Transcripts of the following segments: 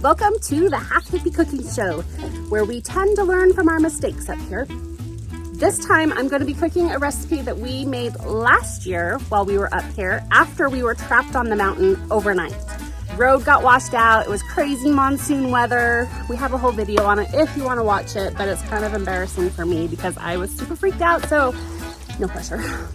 Welcome to the Half Hippie Cooking Show, where we tend to learn from our mistakes up here. This time I'm going to be cooking a recipe that we made last year while we were up here after we were trapped on the mountain overnight. Road got washed out, it was crazy monsoon weather. We have a whole video on it if you want to watch it, but it's kind of embarrassing for me because I was super freaked out, so no pressure.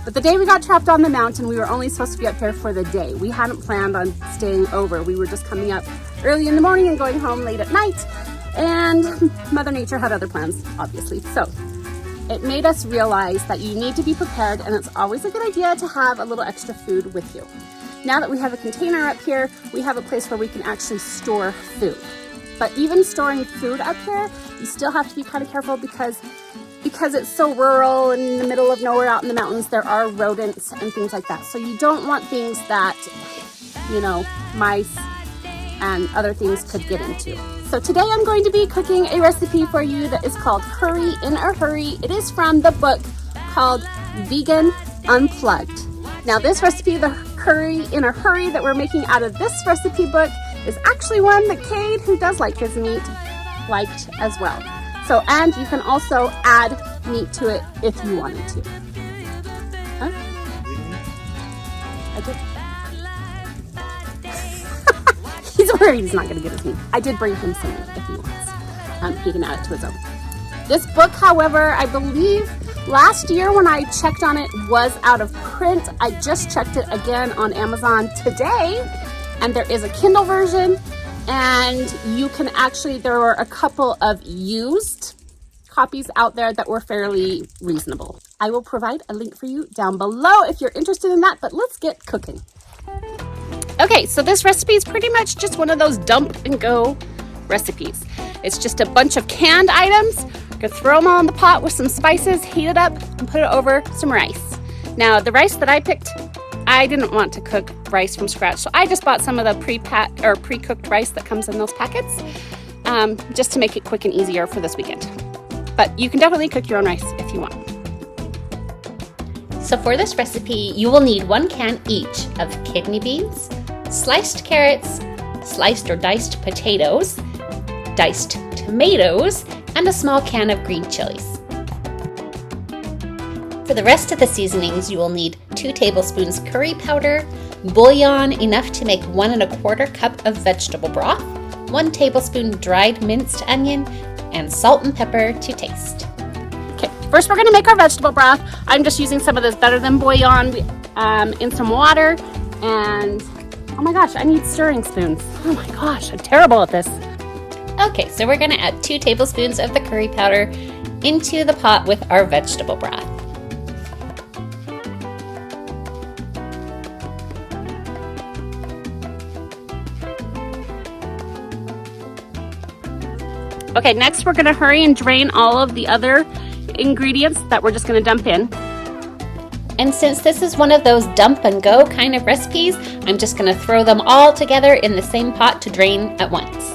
But the day we got trapped on the mountain, we were only supposed to be up here for the day. We hadn't planned on staying over. We were just coming up early in the morning and going home late at night. And Mother Nature had other plans, obviously. So it made us realize that you need to be prepared, and it's always a good idea to have a little extra food with you. Now that we have a container up here, we have a place where we can actually store food. But even storing food up here, you still have to be kind of careful because it's so rural and in the middle of nowhere out in the mountains, there are rodents and things like that. So you don't want things that, mice and other things could get into. So today I'm going to be cooking a recipe for you that is called Curry in a Hurry. It is from the book called Vegan Unplugged. Now this recipe, the curry in a hurry that we're making out of this recipe book, is actually one that Cade, who does like his meat, liked as well. So, and you can also add meat to it if you wanted to. Huh? I did. He's worried he's not going to get his meat. I did bring him some meat if he wants. He can add it to his own. This book, however, I believe last year when I checked on it was out of print. I just checked it again on Amazon today, and there is a Kindle version. And you can actually, there were a couple of used copies out there that were fairly reasonable. I will provide a link for you down below if you're interested in that, but let's get cooking. Okay, so this recipe is pretty much just one of those dump and go recipes. It's just a bunch of canned items. You're gonna throw them all in the pot with some spices, heat it up, and put it over some rice. Now, the rice that I picked, I didn't want to cook rice from scratch, so I just bought some of the pre-cooked rice that comes in those packets, just to make it quick and easier for this weekend. But you can definitely cook your own rice if you want. So for this recipe, you will need 1 can each of kidney beans, sliced carrots, sliced or diced potatoes, diced tomatoes, and a small can of green chilies. For the rest of the seasonings, you will need 2 tablespoons curry powder, bouillon enough to make 1 1/4 cup of vegetable broth, 1 tablespoon dried minced onion, and salt and pepper to taste. Okay, first we're gonna make our vegetable broth. I'm just using some of this Better Than bouillon in some water, and oh my gosh, I need stirring spoons. Oh my gosh, I'm terrible at this. Okay, so we're gonna add 2 tablespoons of the curry powder into the pot with our vegetable broth. Okay, next we're gonna hurry and drain all of the other ingredients that we're just gonna dump in. And since this is one of those dump and go kind of recipes, I'm just gonna throw them all together in the same pot to drain at once.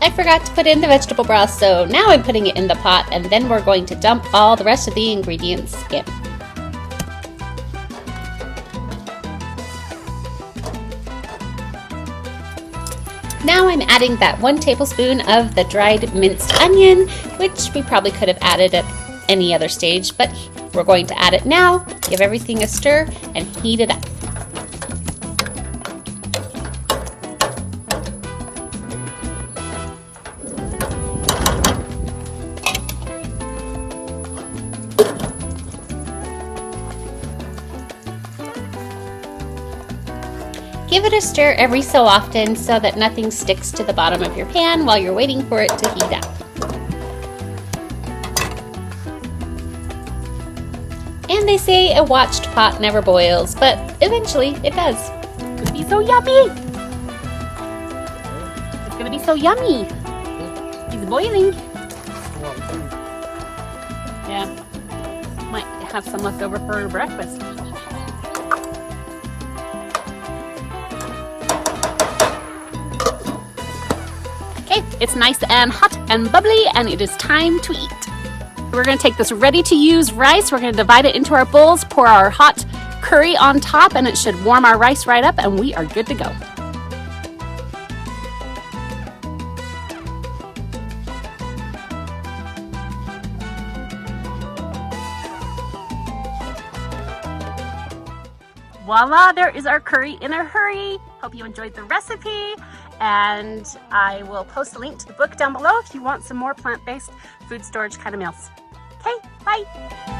I forgot to put in the vegetable broth, so now I'm putting it in the pot, and then we're going to dump all the rest of the ingredients in. Now I'm adding that 1 tablespoon of the dried minced onion, which we probably could have added at any other stage, but we're going to add it now, give everything a stir, and heat it up. Give it a stir every so often so that nothing sticks to the bottom of your pan while you're waiting for it to heat up. And they say a watched pot never boils, but eventually it does. It's gonna be so yummy! It's gonna be so yummy! It's boiling. Yeah. Might have some left over for breakfast. Okay, It's nice and hot and bubbly, and it is time to eat. We're gonna take this ready-to-use rice, we're gonna divide it into our bowls, pour our hot curry on top, and it should warm our rice right up, and we are good to go. Voila, there is our curry in a hurry. Hope you enjoyed the recipe, and I will post a link to the book down below if you want some more plant-based food storage kind of meals. Okay, bye.